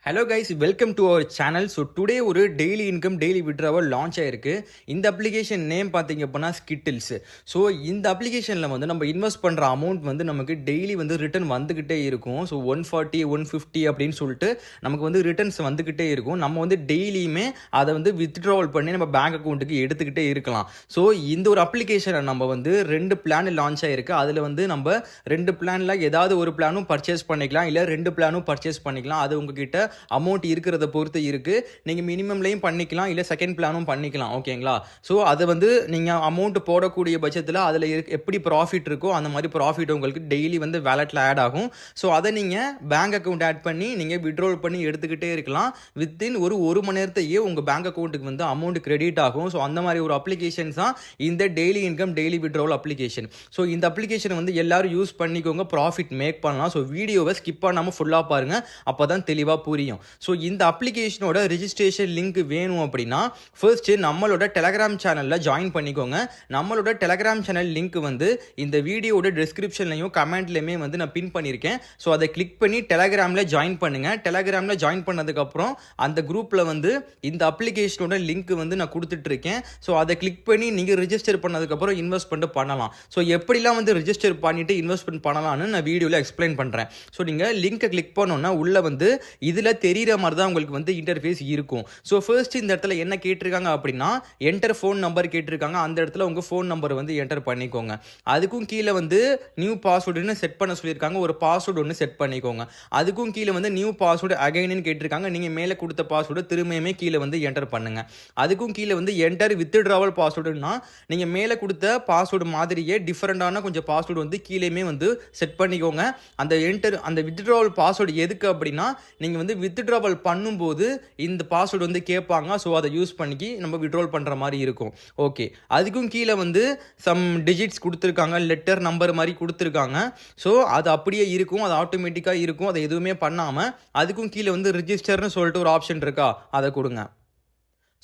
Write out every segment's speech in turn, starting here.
Hello guys, welcome to our channel. So today ஒரு daily income daily withdrawal launch ஆயிருக்கு. இந்த application name பார்த்தீங்க அப்படின்னா ஸ்கிட்டில்ஸ். ஸோ இந்த அப்ளிகேஷனில் வந்து நம்ம இன்வெஸ்ட் பண்ணுற அமௌண்ட் வந்து நமக்கு டெய்லி வந்து ரிட்டர்ன் வந்துக்கிட்டே இருக்கும். ஸோ 140 150 அப்படின்னு சொல்லிட்டு நமக்கு வந்து ரிட்டர்ன்ஸ் வந்துக்கிட்டே இருக்கும். நம்ம வந்து டெய்லியுமே அதை வந்து வித்ட்ராவல் பண்ணி நம்ம பேங்க் அக்கௌண்ட்டுக்கு எடுத்துக்கிட்டே இருக்கலாம். ஸோ இந்த ஒரு அப்ளிகேஷனை நம்ம வந்து 2 பிளான் லான்ச் ஆயிருக்கு. அதில் வந்து நம்ம 2 பிளானில் ஏதாவது ஒரு பிளானும் பர்ச்சேஸ் பண்ணிக்கலாம், இல்லை 2 பிளானும் பர்ச்சேஸ் பண்ணிக்கலாம். அது உங்ககிட்ட அமௌண்ட் இருக்கிறத பொறுத்து இருக்கு. நீங்க மினிமம்லையும் பண்ணிக்கலாம், இல்ல செகண்ட் பிளானும் பண்ணிக்கலாம். ஓகேங்களா? ஸோ அது வந்து நீங்க அமௌண்ட் போடக்கூடிய பட்சத்தில் அதில் எப்படி ப்ராஃபிட் இருக்கோ அந்த மாதிரி ப்ராஃபிட் உங்களுக்கு டெய்லி வந்து வேலெட்டில் ஆட் ஆகும். ஸோ அதை நீங்கள் பேங்க் அக்கௌண்ட் ஆட் பண்ணி நீங்கள் விட்ரோல் பண்ணி எடுத்துக்கிட்டே இருக்கலாம். வித்தின் ஒரு மணி நேரத்தையே உங்கள் பேங்க் அக்கௌண்ட்டுக்கு வந்து அமௌண்ட் கிரெடிட் ஆகும். ஸோ அந்த மாதிரி ஒரு அப்ளிகேஷன்ஸ் தான் இந்த daily income daily withdrawal application. So இந்த அப்ளிகேஷன் வந்து எல்லாரும் யூஸ் பண்ணிக்கோங்க, ப்ராஃபிட் மேக் பண்ணலாம். ஸோ வீடியோவை ஸ்கிப் பண்ணாமல் ஃபுல்லாக பாருங்க, அப்போ தான் தெளிவாக புரியும். ஸோ இந்த அப்ளிகேஷனோட ரிஜிஸ்ட்ரேஷன் லிங்க் வேணும் அப்படின்னா ஃபர்ஸ்ட் நம்மளோட டெலகிராம் சேனலில் ஜாயின் பண்ணிக்கோங்க. நம்மளோட டெலகிராம் சேனல் லிங்க் வந்து இந்த வீடியோட டிஸ்கிரிப்ஷன்லையும் கமெண்ட்லையுமே வந்து நான் பின் பண்ணியிருக்கேன். ஸோ அதை கிளிக் பண்ணி டெலகிராமில் ஜாயின் பண்ணுங்க. டெலகிராமில் ஜாயின் பண்ணதுக்கப்புறம் அந்த குரூப்பில் வந்து இந்த அப்ளிகேஷனோட லிங்க் வந்து நான் கொடுத்துட்டு இருக்கேன். ஸோ அதை கிளிக் பண்ணி நீங்கள் ரிஜிஸ்டர் பண்ணதுக்கப்புறம் இன்வெஸ்ட்மெண்ட் பண்ணலாம். ஸோ எப்படிலாம் வந்து ரிஜிஸ்டர் பண்ணிட்டு இன்வெஸ்ட்மெண்ட் பண்ணலாம்னு நான் வீடியோவில் எக்ஸ்பிளைன் பண்ணுறேன். ஸோ நீங்கள் லிங்கை கிளிக் பண்ணோன்னா உள்ள வந்து இதில் தெரிகிற மாதிரி தான் உங்களுக்கு வந்து இன்டர்ஃபேஸ் இருக்கும். ஸோ ஃபர்ஸ்ட் இந்த இடத்துல என்ன கேட்டிருக்காங்க அப்படின்னா என்டர் ஃபோன் நம்பர் கேட்டிருக்காங்க. அந்த இடத்துல உங்கள் ஃபோன் நம்பர் வந்து என்டர் பண்ணிக்கோங்க. அதுக்கும் கீழே வந்து நியூ பாஸ்வேர்டுன்னு செட் பண்ண சொல்லியிருக்காங்க. ஒரு பாஸ்வேர்டு ஒன்று செட் பண்ணிக்கோங்க. அதுக்கும் கீழே வந்து நியூ பாஸ்வேர்டு அகைன்னு கேட்டிருக்காங்க. நீங்கள் மேலே கொடுத்த பாஸ்வேர்டு திரும்பியுமே கீழே வந்து என்டர் பண்ணுங்க. அதுக்கும் கீழே வந்து என்டர் வித்ட்ராவல் பாஸ்வேர்டுன்னா நீங்கள் மேலே கொடுத்த பாஸ்வேர்டு மாதிரியே டிஃப்ரெண்டான கொஞ்சம் பாஸ்வேர்டு வந்து கீழேயுமே வந்து செட் பண்ணிக்கோங்க. அந்த வித்ட்ராவல் பாஸ்வேர்டு எதுக்கு அப்படின்னா நீங்கள் வந்து வித்ட்ராவல் பண்ணும்போது இந்த பாஸ்வேர்டு வந்து கேட்பாங்க. ஸோ அதை யூஸ் பண்ணி நம்ம வித்ட்ராவல் பண்ணுற மாதிரி இருக்கும். ஓகே, அதுக்கும் கீழே வந்து சம் டிஜிட்ஸ் கொடுத்துருக்காங்க, லெட்டர் நம்பர் மாதிரி கொடுத்துருக்காங்க. ஸோ அது அப்படியே இருக்கும், அது ஆட்டோமேட்டிக்காக இருக்கும். அதை எதுவுமே பண்ணாமல் அதுக்கும் கீழே வந்து ரிஜிஸ்டர்னு சொல்லிட்டு ஒரு ஆப்ஷன் இருக்கா, அதை கொடுங்க.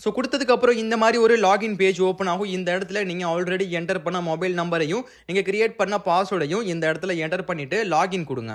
ஸோ கொடுத்ததுக்கப்புறம் இந்த மாதிரி ஒரு லாகின் பேஜ் ஓப்பன் ஆகும். இந்த இடத்துல நீங்கள் ஆல்ரெடி என்டர் பண்ண மொபைல் நம்பரையும் நீங்கள் கிரியேட் பண்ண பாஸ்வேர்டையும் இந்த இடத்துல என்டர் பண்ணிவிட்டு லாகின் கொடுங்க.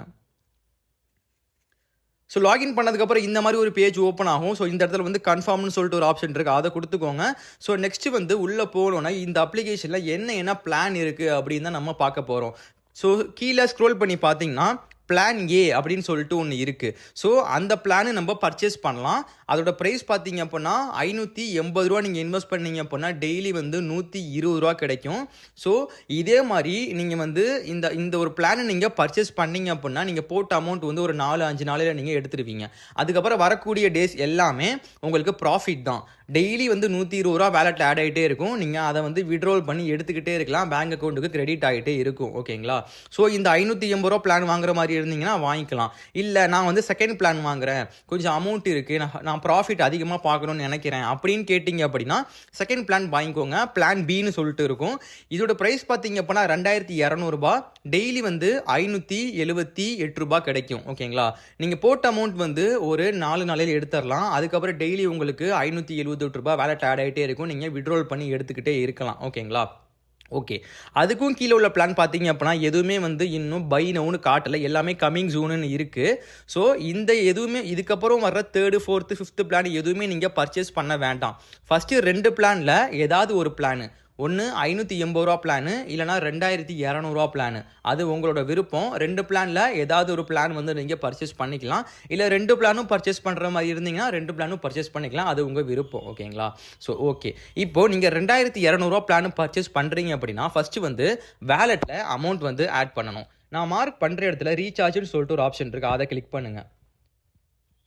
ஸோ லாகின் பண்ணதுக்கப்புறம் இந்த மாதிரி ஒரு பேஜ் ஓப்பன் ஆகும். ஸோ இந்த இடத்துல வந்து கன்ஃபார்ம்னு சொல்லிட்டு ஒரு ஆப்ஷன் இருக்குது, அதை கொடுத்துக்கோங்க. ஸோ நெக்ஸ்ட் வந்து உள்ளே போகணுன்னா இந்த அப்ளிகேஷனில் என்ன பிளான் இருக்குது அப்படின்னு தான் நம்ம பார்க்க போகிறோம். ஸோ கீழே ஸ்க்ரோல் பண்ணி பார்த்தீங்கன்னா பிளான் ஏ அப்படின்னு சொல்லிட்டு ஒன்று இருக்குது. ஸோ அந்த பிளானு நம்ம பர்ச்சேஸ் பண்ணலாம். அதோட ப்ரைஸ் பார்த்தீங்க அப்படின்னா 580 ரூபா. நீங்கள் இன்வெஸ்ட் பண்ணீங்க அப்படின்னா டெய்லி வந்து 120 ரூபா கிடைக்கும். ஸோ இதே மாதிரி நீங்கள் வந்து இந்த ஒரு பிளானை நீங்கள் பர்ச்சேஸ் பண்ணீங்க அப்படின்னா நீங்கள் போட்ட அமௌண்ட் வந்து ஒரு 4-5 நாளில் நீங்கள் எடுத்துருவீங்க. அதுக்கப்புறம் வரக்கூடிய டேஸ் எல்லாமே உங்களுக்கு ப்ராஃபிட் தான். டெய்லி வந்து 120 ரூபா வேலெட்டில் ஆட் ஆகிட்டே இருக்கும். நீங்கள் அதை வந்து விட்ரோல் பண்ணி எடுத்துக்கிட்டே இருக்கலாம், பேங்க் அக்கௌண்ட்டுக்கு கிரெடிட் ஆகிட்டே இருக்கும். ஓகேங்களா? ஸோ இந்த 580 ரூபா பிளான் வாங்குற மாதிரி இருந்தீங்கன்னா வாங்கிக்கலாம். இல்லை நான் வந்து செகண்ட் பிளான் வாங்குறேன், கொஞ்சம் அமௌண்ட் இருக்குது, நான் ப்ராஃபிட் அதிகமாக பார்க்கணும்னு நினைக்கிறேன் அப்படின்னு கேட்டிங்க அப்படின்னா செகண்ட் பிளான் வாங்கிக்கோங்க. பிளான் பின்னு சொல்லிட்டு இருக்கும். இதோட ப்ரைஸ் பார்த்தீங்க அப்படின்னா 2200 ரூபா. டெய்லி வந்து 578 ரூபா கிடைக்கும். ஓகேங்களா? நீங்கள் போட்ட அமௌண்ட் வந்து ஒரு 4 நாளையில் எடுத்துடலாம். அதுக்கப்புறம் டெய்லி உங்களுக்கு 578 ரூபா வேலெட் ஆட் ஆகிட்டே இருக்கும். நீங்கள் விட்ரோல் பண்ணி எடுத்துக்கிட்டே இருக்கலாம். ஓகேங்களா? ஓகே, அதுக்கும் கீழே உள்ள பிளான் பார்த்தீங்க அப்படின்னா எதுவுமே வந்து இன்னும் பை நவுன்னு காட்டலை, எல்லாமே கமிங் ஜூன்னு இருக்குது. ஸோ இந்த எதுவுமே இதுக்கப்புறம் வர்ற 3rd 4th 5th பிளான் எதுவுமே நீங்கள் பர்ச்சேஸ் பண்ண வேண்டாம். ஃபஸ்ட்டு 2 பிளானில் ஏதாவது ஒரு பிளானு, ஒன்று 580 ரூபா பிளானு, இல்லைனா 2200 ரூபா பிளானு, அது உங்களோட விருப்பம். 2 பிளானில் ஏதாவது ஒரு பிளான் வந்து நீங்கள் பர்ச்சேஸ் பண்ணிக்கலாம். இல்லை 2 பிளானும் பர்ச்சேஸ் பண்ணுற மாதிரி இருந்தீங்கன்னா 2 பிளானும் பர்ச்சேஸ் பண்ணிக்கலாம், அது உங்கள் விருப்பம். ஓகேங்களா? ஸோ ஓகே, இப்போது நீங்கள் 2200 ரூபா பிளான் பர்ச்சேஸ் பண்ணுறீங்க அப்படின்னா ஃபஸ்ட்டு வந்து வேலெட்டில் அமௌண்ட் வந்து ஆட் பண்ணணும். நான் மார்க் பண்ணுற இடத்துல ரீசார்ஜ்னு சொல்லிட்டு ஒரு ஆப்ஷன் இருக்குது, அதை கிளிக் பண்ணுங்கள்.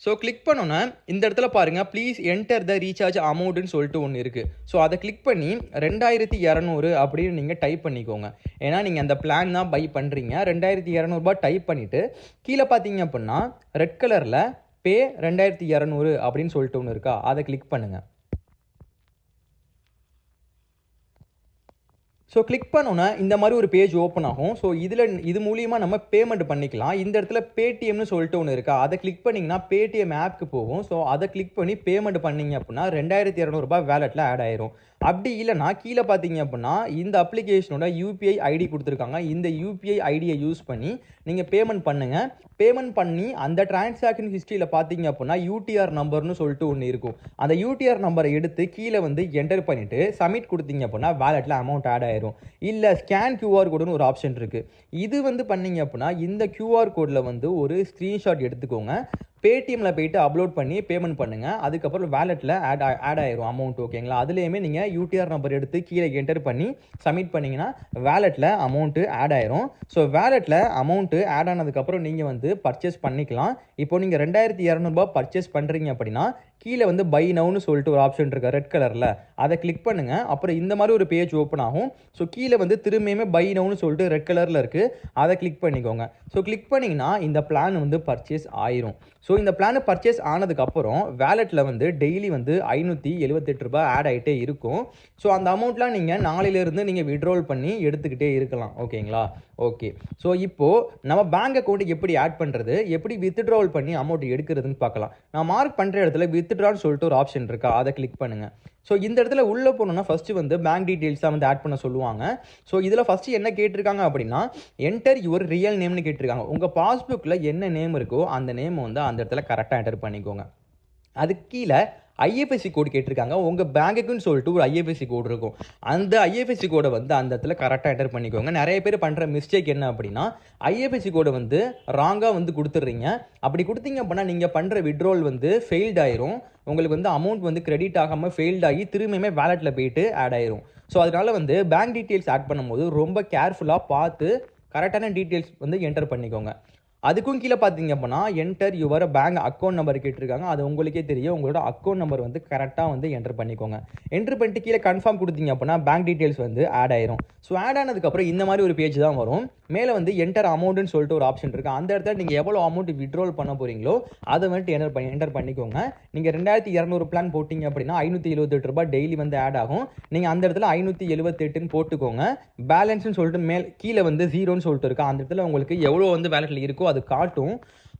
ஸோ கிளிக் பண்ணோன்னா இந்த இடத்துல பாருங்கள், ப்ளீஸ் என்டர் த ரீசார்ஜ் அமௌண்ட்டுன்னு சொல்லிட்டு ஒன்று இருக்குது. ஸோ அதை கிளிக் பண்ணி 2200 அப்படின்னு நீங்கள் டைப் பண்ணிக்கோங்க. ஏன்னா நீங்கள் அந்த பிளான் தான் பை பண்ணுறீங்க. 2200 ரூபாய் டைப் பண்ணிவிட்டு கீழே பார்த்தீங்க அப்படின்னா ரெட் கலரில் பே 2200 அப்படின்னு சொல்லிட்டு ஒன்று இருக்கா, அதை கிளிக் பண்ணுங்கள். ஸோ கிளிக் பண்ணோன்னா இந்த மாதிரி ஒரு பேஜ் ஓப்பன் ஆகும். ஸோ இது மூலியமாக நம்ம பேமெண்ட் பண்ணிக்கலாம். இந்த இடத்துல பேடிஎம்னு சொல்லிட்டு ஒன்று இருக்கா, அதை கிளிக் பண்ணிங்கன்னா பேடிஎம் ஆப்க்கு போகும். ஸோ அதை கிளிக் பண்ணி பேமெண்ட் பண்ணிங்க அப்படின்னா 2200 வேலெட்டில் ஆட் ஆயிரும். அப்படி இல்லைனா கீழே பார்த்தீங்க அப்படின்னா இந்த அப்ளிகேஷனோட யூபிஐ ஐடி கொடுத்துருக்காங்க. இந்த யூபிஐ ஐடியை யூஸ் பண்ணி நீங்கள் பேமெண்ட் பண்ணுங்கள். பேமெண்ட் பண்ணி அந்த டிரான்சாக்ஷன் ஹிஸ்ட்ரியில் பார்த்தீங்க அப்படின்னா யூடிஆர் நம்பர்னு சொல்லிட்டு ஒன்று இருக்கும். அந்த யூடிஆர் நம்பரை எடுத்து கீழே வந்து என்டர் பண்ணிவிட்டு சப்மிட் கொடுத்தீங்க அப்படின்னா வேலெட்டில் அமௌண்ட் ஆட் ஆயிரும். இல்லை ஸ்கேன் கியூஆர் கோடுன்னு ஒரு ஆப்ஷன் இருக்குது. இது வந்து பண்ணீங்க அப்படின்னா இந்த கியூஆர் கோடில் வந்து ஒரு ஸ்க்ரீன்ஷாட் எடுத்துக்கோங்க. பேடிஎம்மில் போய்ட்டு அப்லோட் பண்ணி பேமெண்ட் பண்ணுங்கள். அதுக்கப்புறம் வேலெட்டில் ஆட் ஆயிரும் அமௌண்ட். ஓகேங்களா? அதுலேயுமே நீங்கள் யூடிஆர் நம்பர் எடுத்து கீழே என்டர் பண்ணி சப்மிட் பண்ணிங்கன்னா வேலெட்டில் அமௌண்ட்டு ஆட் ஆயிரும். ஸோ வேலெட்டில் அமௌண்ட்டு ஆட் ஆனதுக்கப்புறம் நீங்கள் வந்து பர்ச்சேஸ் பண்ணிக்கலாம். இப்போ நீங்கள் 2200 பர்ச்சேஸ் பண்ணுறீங்க அப்படின்னா கீழே வந்து பை நவுன்னு சொல்லிட்டு ஒரு ஆப்ஷன் இருக்குது ரெட் கலரில், அதை கிளிக் பண்ணுங்கள். அப்புறம் இந்த மாதிரி ஒரு பேஜ் ஓப்பன் ஆகும். ஸோ கீழே வந்து திரும்பியுமே பை நவுன்னு சொல்லிட்டு ரெட் கலரில் இருக்குது, அதை கிளிக் பண்ணிக்கோங்க. ஸோ கிளிக் பண்ணிங்கன்னா இந்த பிளான் வந்து பர்ச்சேஸ் ஆயிரும். ஸோ இந்த பிளான் பர்ச்சேஸ் ஆனதுக்கப்புறம் வேலெட்டில் வந்து டெய்லி வந்து ₹578 ஆட் ஆகிட்டே இருக்கும். ஸோ அந்த அமௌண்ட்லாம் நீங்கள் நாளையிலேருந்து நீங்கள் விட்ரோல் பண்ணி எடுத்துக்கிட்டே இருக்கலாம். ஓகேங்களா? ஓகே. ஸோ இப்போது நம்ம பேங்க் அக்கௌண்ட்டுக்கு எப்படி ஆட் பண்ணுறது, எப்படி வித்ட்ராவல் பண்ணி அமௌண்ட் எடுக்கிறதுன்னு பார்க்கலாம். நான் மார்க் பண்ணுற இடத்துல வித்ட்ரான்னு சொல்லிட்டு ஒரு ஆப்ஷன் இருக்கா, அதை கிளிக் பண்ணுங்கள். ஸோ இந்த இடத்துல உள்ளே போனோம்னா ஃபஸ்ட்டு வந்து பேங்க் டீட்டெயில்ஸ் தான் வந்து ஆட் பண்ண சொல்லுவாங்க. ஸோ இதில் ஃபஸ்ட்டு என்ன கேட்டிருக்காங்க அப்படின்னா என்டர் யுவர் ரியல் நேம்னு கேட்டிருக்காங்க. உங்கள் பாஸ்புக்கில் என்ன நேம் இருக்கோ அந்த நேம் வந்து அந்த இடத்துல கரெக்டாக என்டர் பண்ணிக்கோங்க. அதுக்கு கீழே ஐஎஃப்எஸ்சி கோடு கேட்டிருக்காங்க. உங்கள் பேங்குக்குன்னு சொல்லிட்டு ஒரு ஐஎஃப்எஸ்சி கோடு இருக்கும். அந்த ஐஎஃப்எஸ்சி கோடை வந்து அந்த இடத்துல கரெக்டாக என்டர் பண்ணிக்கோங்க. நிறைய பேர் பண்ணுற மிஸ்டேக் என்ன அப்படின்னா ஐஎஃப்எஸ்சி கோடை வந்து ராங்காக வந்து கொடுத்துட்றீங்க. அப்படி கொடுத்தீங்க அப்படின்னா நீங்கள் பண்ணுற விட்ரோல் வந்து ஃபெயில்ட் ஆயிரும். உங்களுக்கு வந்து அமௌண்ட் வந்து கிரெடிட் ஆகாமல் ஃபெயில்ட் ஆகி திரும்பியுமே வேலெட்டில் போயிட்டு ஆட் ஆயிரும். ஸோ அதனால் வந்து பேங்க் டீட்டெயில்ஸ் ஆட் பண்ணும்போது ரொம்ப கேர்ஃபுல்லாக பார்த்து கரெக்டான டீட்டெயில்ஸ் வந்து என்டர் பண்ணிக்கோங்க. அதுக்கும் கீழே பார்த்தீங்க அப்படின்னா enter your bank account number கேட்டிருக்காங்க. அது உங்களுக்கே தெரியும். உங்களோட அக்கௌண்ட் நம்பர் வந்து கரெக்டாக வந்து என்டர் பண்ணிக்கோங்க. என்டர் பண்ணிட்டு கீழே கன்ஃபார்ம் கொடுத்தீங்க அப்படின்னா பேங்க் டீட்டெயில்ஸ் வந்து ஆட் ஆயிரும். ஸோ ஆட் ஆனதுக்கப்புறம் இந்த மாதிரி ஒரு பேஜ் தான் வரும். மேலே வந்து என்டர் அமௌண்ட்னு சொல்லிட்டு ஒரு ஆப்ஷன் இருக்குது. அந்த இடத்துல நீங்கள் எவ்வளோ அமௌண்ட் விட்ரோல் பண்ண போகிறீங்களோ அதை வந்துட்டு என்டர் பண்ணிக்கோங்க. நீங்கள் 2200 பிளான் போட்டிங்க அப்படின்னா ₹578 டெய்லி வந்து ஆட் ஆகும். நீங்கள் அந்த இடத்துல 578ன்னு போட்டுக்கோங்க. பேலன்ஸ்னு சொல்லிட்டு கீழே வந்து 0ன்னு சொல்லிட்டு இருக்கா, அந்த இடத்துல உங்களுக்கு எவ்வளோ வந்து வேலெட்டில் இருக்கோ அது காட்டும்.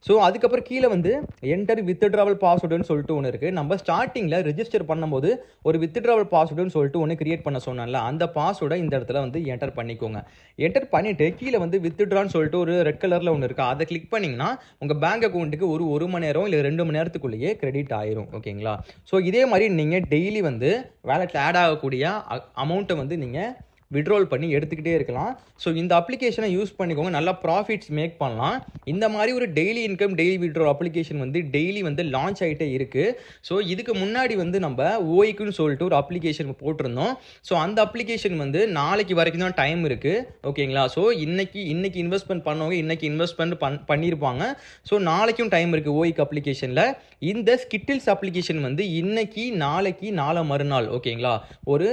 ஸோ அதுக்கப்புறம் கீழே வந்து என்டர் வித்ட்ராவல் பாஸ்வேர்டுன்னு சொல்லிட்டு ஒன்று இருக்குது. நம்ம ஸ்டார்டிங்கில் ரெஜிஸ்டர் பண்ணும்போது ஒரு வித்ட்ராவல் பாஸ்வேர்டுன்னு சொல்லிட்டு ஒன்று கிரியேட் பண்ண சொன்னால அந்த பாஸ்வேர்டை இந்த இடத்துல வந்து என்டர் பண்ணிக்கோங்க. என்டர் பண்ணிவிட்டு கீழே வந்து வித்ட்ரான்னு சொல்லிட்டு ஒரு ரெட் கலரில் ஒன்று இருக்குது, அதை கிளிக் பண்ணிங்கன்னா உங்கள் பேங்க் அக்கௌண்ட்டுக்கு ஒரு 1 மணி நேரம் இல்லை 2 மணி நேரத்துக்குள்ளேயே கிரெடிட் ஆயிரும். ஓகேங்களா? ஸோ இதே மாதிரி நீங்கள் டெய்லி வந்து வேலெட்டில் ஆட் ஆகக்கூடிய அமௌண்ட்டை வந்து நீங்கள் விட்ரோல் பண்ணி எடுத்துக்கிட்டே இருக்கலாம். ஸோ இந்த அப்ளிகேஷனை யூஸ் பண்ணிக்கோங்க. நல்லா ப்ராஃபிட்ஸ் மேக் பண்ணலாம். இந்த மாதிரி ஒரு daily income daily withdrawal application வந்து டெய்லி வந்து லான்ச் ஆகிட்டே இருக்குது. ஸோ இதுக்கு முன்னாடி வந்து நம்ம ஓய்க்குன்னு சொல்லிட்டு ஒரு அப்ளிகேஷன் போட்டிருந்தோம். ஸோ அந்த அப்ளிகேஷன் வந்து நாளைக்கு வரைக்கும் தான் டைம் இருக்குது. ஓகேங்களா? ஸோ இன்னைக்கு இன்வெஸ்ட்மெண்ட் பண்ணவங்க இன்னைக்கு இன்வெஸ்ட்மெண்ட் பண்ணியிருப்பாங்க. ஸோ நாளைக்கும் டைம் இருக்குது ஓய்க்கு அப்ளிகேஷனில். இந்த ஸ்கிட்டில்ஸ் அப்ளிகேஷன் வந்து இன்னைக்கு நாளைக்கு நாளை மறுநாள் ஓகேங்களா ஒரு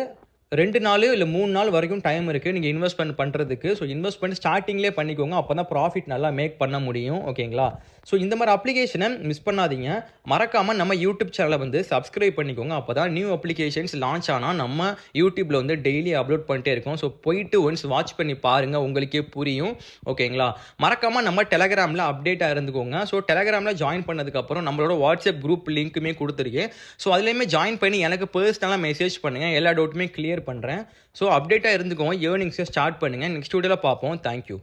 2 நாள் இல்லை 3 நாள் வரைக்கும் டைம் இருக்குது நீங்கள் இன்வெஸ்ட்மெண்ட் பண்ணுறதுக்கு. ஸோ இன்வெஸ்ட்மெண்ட் ஸ்டார்டிங்லேயே பண்ணிக்கோங்க. அப்போ தான் ப்ராஃபிட் நல்லா மேக் பண்ண முடியும். ஓகேங்களா? ஸோ இந்த மாதிரி அப்ளிகேஷனை மிஸ் பண்ணாதீங்க. மறக்காமல் நம்ம யூடியூப் சேனலை வந்து சப்ஸ்கிரைப் பண்ணிக்கோங்க. அப்போ தான் நியூ அப்ளிகேஷன்ஸ் லான்ச் ஆனால் நம்ம யூடியூப்பில் வந்து டெய்லி அப்லோட் பண்ணிட்டே இருக்கோம். ஸோ போயிட்டு ஒன்ஸ் வாட்ச் பண்ணி பாருங்கள், உங்களுக்கே புரியும். ஓகேங்களா? மறக்காமல் நம்ம டெலகிராமில் அப்டேட்டாக இருந்துக்கோங்க. ஸோ டெலகிராமில் ஜாயின் பண்ணதுக்கப்புறம் நம்மளோட வாட்ஸ்அப் குரூப் லிங்க்குமே கொடுத்துருக்கேன். ஸோ அதுலேயுமே ஜாயின் பண்ணி எனக்கு பர்சனலாக மெசேஜ் பண்ணுங்கள். எல்லா டவுட்டுமே கிளியர் பண்ணுறேன். ஸோ அப்டேட்டாக இருந்துக்கோங்க. ஏர்னிங்ஸை ஸ்டார்ட் பண்ணுங்கள். நெக்ஸ்ட் வீடியோவில் பார்ப்போம். தேங்க்யூ.